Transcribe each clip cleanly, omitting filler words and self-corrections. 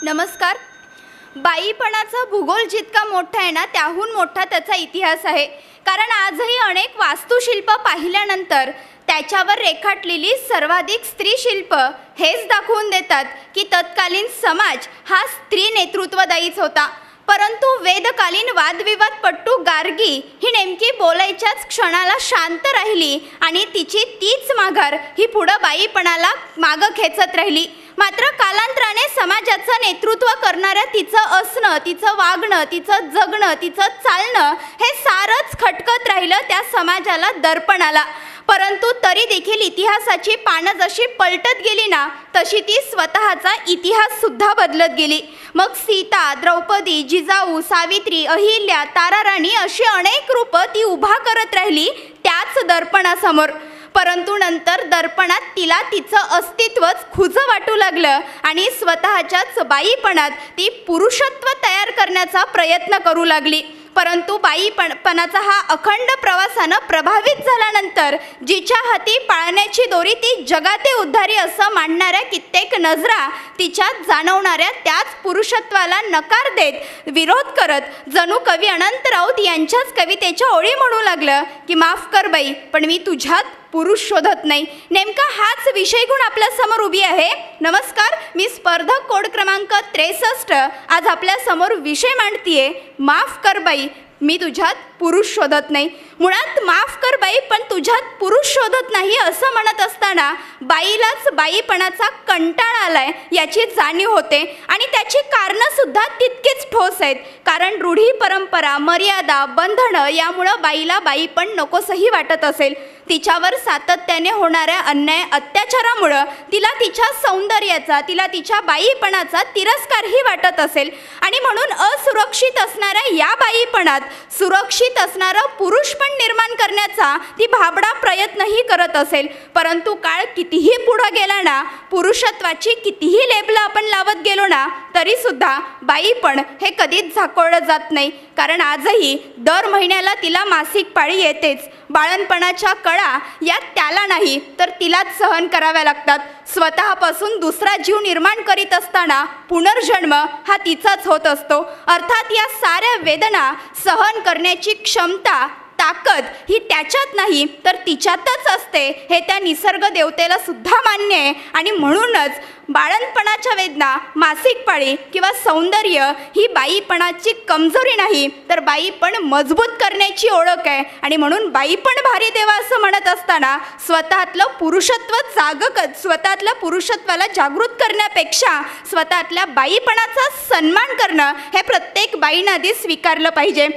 नमस्कार. बाईपणाचा भूगोल जितका मोठा आहे ना, त्याहून मोठा त्याचा इतिहास आहे. कारण आजही अनेक वास्तुशिल्प पाहिल्यानंतर त्याच्यावर रेखाटलेली सर्वाधिक स्त्री शिल्प हेच दाखवून देतात की तत्कालीन समाज हा स्त्री नेतृत्वदायीच होता. परंतु वेदकालीन वादविवादपट्टू गार्गी ही नेमकी बोलायच्याच क्षणाला शांत राहिली आणि तिची तीच माघार ही पुढं बाईपणाला मागं खेचत राहिली. मात्र कालांतराने समाजाचं नेतृत्व करणाऱ्या तिचं असणं, तिचं वागणं, तिचं जगणं, तिचं चालणं हे सारंच खटकत राहिलं त्या समाजाला, दर्पणाला. परंतु तरी देखील इतिहासाची पानं जशी पलटत गेली ना, तशी ती स्वतःचा इतिहास सुद्धा बदलत गेली. मग सीता, द्रौपदी, जिजाऊ, सावित्री, अहिल्या, ताराराणी अशी अनेक रूपं ती उभा करत राहिली त्याच दर्पणासमोर. परंतु नंतर दर्पणात तिला तिचं अस्तित्वच खुजं वाटू लागलं आणि स्वतःच्याच बाईपणात ती पुरुषत्व तयार करण्याचा प्रयत्न करू लागली. परंतु बाईपणाचा हा अखंड प्रवासानं प्रभावित झाल्यानंतर जिच्या हाती पाळण्याची दोरी ती जगाते उद्धारी असं मांडणाऱ्या कित्येक नजरा तिच्यात जाणवणाऱ्या त्याच पुरुषत्वाला नकार देत, विरोध करत जणू कवी अनंत राऊत यांच्याच कवितेच्या ओळी म्हणू लागलं की माफ कर बाई, पण मी तुझ्यात पुरुष शोधत नाही. नेमका हाच विषय गुण आपल्यासमोर उभी आहे. नमस्कार, मी स्पर्धक कोड क्रमांक 63 आज आपल्यासमोर विषय मांडतीये, माफ कर बाई, मी तुझ्यात पुरुष शोधत नाही. मुळात माफ कर बाई, पण तुझ्यात पुरुष शोधत नाही असं म्हणत असताना बाईलाच बाईपणाचा कंटाळा आलाय याची जाणीव होते आणि त्याची कारणं सुद्धा तितकीच ठोस आहेत. कारण रूढी, परंपरा, मर्यादा, बंधनं यामुळं बाईला बाईपण नकोसही वाटत असेल. तिच्यावर सातत्याने होणाऱ्या अन्याय अत्याचारामुळं तिला तिच्या सौंदर्याचा, तिला तिच्या बाईपणाचा तिरस्कारही वाटत असेल आणि म्हणून असुरक्षित असणाऱ्या या बाईपणात सुरक्षित असणारं पुरुषपण निर्माण करण्याचा ती भाबडा प्रयत्नही करत असेल. परंतु काळ कितीही पुढं गेला ना, पुरुषत्वाची कितीही लेबलं आपण लावत गेलो ना, तरीसुद्धा बाईपण हे कधीच झाकोळलं जात नाही. कारण आजही दर महिन्याला तिला मासिक पाळी येतेच. बाळणपणाच्या कळा या त्याला नाही तर तिलाच सहन कराव्या लागतात. स्वतःपासून दुसरा जीव निर्माण करीत असताना पुनर्जन्म हा तिचाच होत असतो. अर्थात या साऱ्या वेदना सहन करण्याची क्षमता, ताकद ही त्याच्यात नाही तर तिच्यातच असते हे त्या निसर्ग देवतेला सुद्धा मान्य आहे. आणि म्हणूनच बाळणपणाच्या वेदना, मासिक पाळी किंवा सौंदर्य ही बाईपणाची कमजोरी नाही तर बाईपण मजबूत करण्याची ओळख आहे. आणि म्हणून बाईपण भारी देवा असं म्हणत असताना स्वतःतलं पुरुषत्वाला जागृत करण्यापेक्षा स्वतःतल्या बाईपणाचा सन्मान करणं हे प्रत्येक बाईनं आधी स्वीकारलं पाहिजे.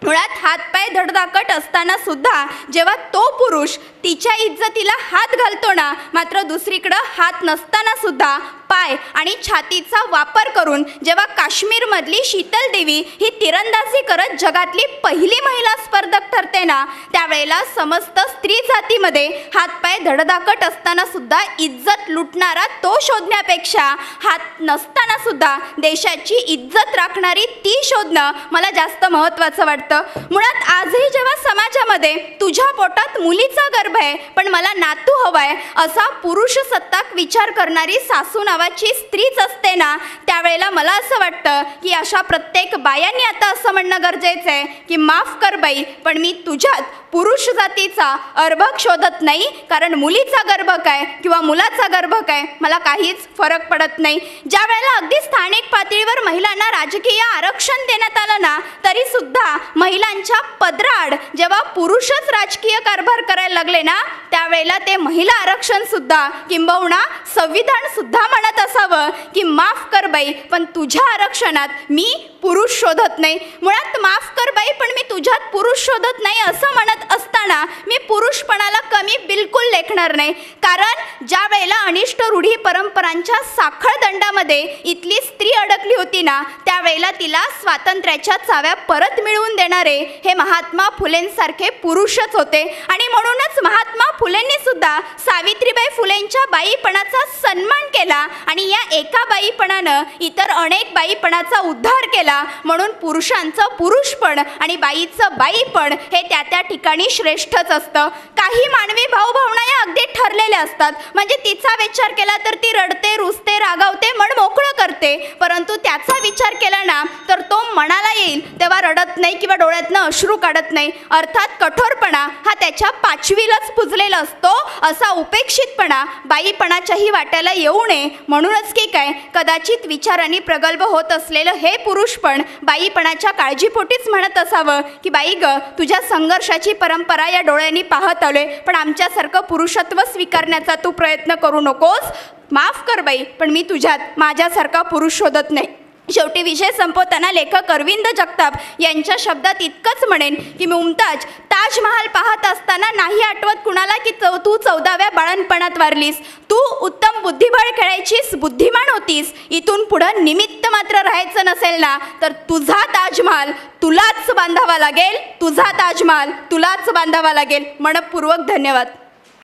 मुळात हातपाय धडधाकट असताना सुद्धा जेव्हा तो पुरुष तिच्या इज्जतीला हात घालतो ना, मात्र दुसरीकडं हात नसताना सुद्धा पाय आणि छातीचा वापर करून जेव्हा काश्मीरमधली शीतल देवी ही तिरंदाजी करत जगातली पहिली महिला स्पर्धक ठरते ना, त्यावेळेला समस्त स्त्री जातीमध्ये हातपाय धडधाकट असताना सुद्धा इज्जत लुटणारा तो शोधण्यापेक्षा हात नसताना सुद्धा देशाची इज्जत राखणारी ती शोधणं मला जास्त महत्त्वाचं वाटतं. मुळात आजही जेव्हा समाजामध्ये तुझ्या पोटात मुलीचा गर्भ आहे पण मला नातू हवाय असा पुरुषसत्ताक विचार करणारी सासू नावाची स्त्रीच असते ना, त्यावेळेला मला असं वाटतं की अशा प्रत्येक बायांनी आता असं म्हणणं गरजेचं आहे की माफ कर बाई, पण मी तुझ्यात पुरुष जातीचा अर्भक शोधत नाही. कारण मुलीचा गर्भ काय किंवा मुलाचा गर्भ काय मला काहीच फरक पडत नाही. ज्या वेळेला अगदी स्थानिक पातळीवर महिलांना राजकीय आरक्षण देण्यात आलं ना, तरी सुद्धा महिलांच्या पदराआड जेव्हा पुरुषच राजकीय कारभार करायला लागले ना, त्यावेळेला ते महिला आरक्षण सुद्धा किंबहुना संविधान सुद्धा म्हणत असावं की माफ कर बाई, पण तुझ्या आरक्षणात मी पुरुष शोधत नाही. मुळात माफ कर बाई, पण मी तुझ्यात पुरुष शोधत नाही असं म्हणत असताना मी पुरुषपणाला कमी बिलकुल लेखणार नाही. कारण ज्या वेळेला अनिष्ट रूढी परंपरांच्या साखळ दंडामध्ये इथली स्त्री अडकली होती ना, त्यावेळेला तिला स्वातंत्र्याच्या चाव्या परत मिळवून देणारे हे महात्मा फुलेंसारखे पुरुषच होते. आणि म्हणूनच महात्मा फुलेंनी सुद्धा सावित्रीबाई फुलेंच्या बाईपणाचा सन्मान केला आणि या एका बाईपणानं इतर अनेक बाईपणाचा उद्धार केला. म्हणून पुरुषांचं पुरुषपण आणि बाईचं बाईपण हे त्या त्या ठिकाणी श्रेष्ठच असतं. काही मानवी भावभावना या अगदी ठरलेल्या असतात. म्हणजे तिचा विचार केला तर ती रडते, रुसते, रागावते, मन मोकळं करते. रडते, परंतु त्याचा विचार केला ना तर तो मनाला येईल तेव्हा रडत नाही किंवा डोळ्यातनं अश्रू काढत नाही. अर्थात कठोरपणा हा त्याच्या पाचवीलाच पुजलेला असतो. असा उपेक्षितपणा बाईपणाच्याही वाट्याला येऊ नये म्हणूनच की काय कदाचित विचारांनी प्रगल्भ होत असलेलं हे पुरुष पण बाईपणाच्या काळजीपोटीच म्हणत असावं की बाई ग, तुझ्या संघर्षाची परंपरा या डोळ्यांनी पाहत आलोय, पण आमच्यासारखं पुरुषत्व स्वीकारण्याचा तू प्रयत्न करू नकोस. माफ कर बाई, पण मी तुझ्यात माझ्यासारखा पुरुष शोधत नाही. शेवटी विषय संपवताना लेखक अरविंद जगताप यांच्या शब्दात इतकंच म्हणेन की मुमताज ताजमहाल पाहत असताना नाही आठवत कुणाला की तू 14व्या बाळणपणात वारलीस. तू उत्तम बुद्धिबळ खेळायचीस, बुद्धिमान होतीस. इथून पुढं निमित्त मात्र राहायचं नसेल ना तर तुझा ताजमहाल तुलाच बांधावा लागेल, तुझा ताजमहाल तुलाच बांधावा लागेल. मनपूर्वक धन्यवाद.